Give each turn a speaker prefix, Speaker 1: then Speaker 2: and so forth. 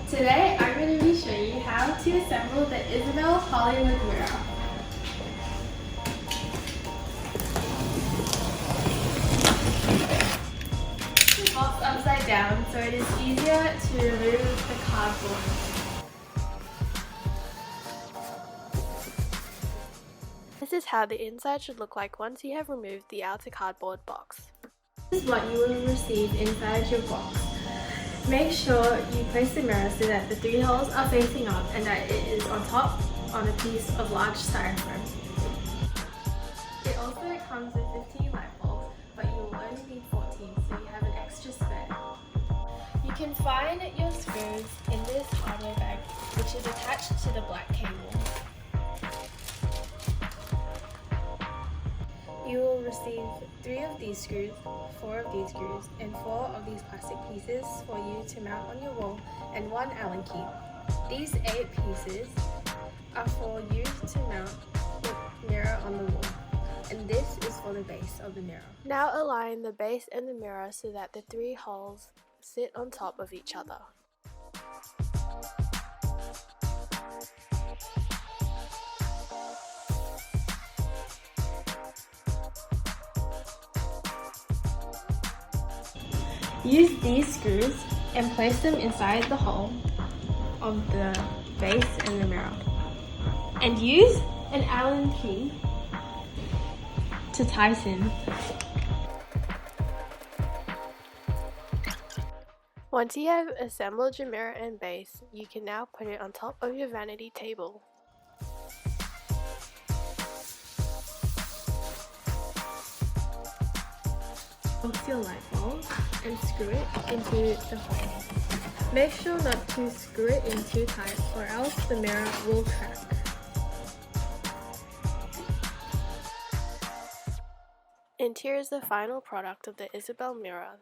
Speaker 1: Today I'm going to be showing you how to assemble the YSABEL Hollywood mirror. The box upside down so it is easier to remove the cardboard. This is how the inside should look like once you have removed the outer cardboard box. This is what you will receive inside your box. Make sure you place the mirror so that the 3 holes are facing up and that it is on top on a piece of large styrofoam. It also comes with 15 light bulbs, but you will only need 14 so you have an extra spare. You can find your screws in this hardware bag, which is attached to the black cable. You will receive 3 of these screws, 4 of these screws, and 4 of these plastic pieces for you to mount on your wall, and 1 Allen key. These 8 pieces are for you to mount the mirror on the wall, and this is for the base of the mirror. Now align the base and the mirror so that the 3 holes sit on top of each other. Use these screws and place them inside the hole of the base and the mirror. And use an Allen key to tighten. Once you have assembled your mirror and base, you can now put it on top of your vanity table. Off your light bulb and screw it into the hole. Make sure not to screw it in too tight or else the mirror will crack. And here is the final product of the YSABEL mirror.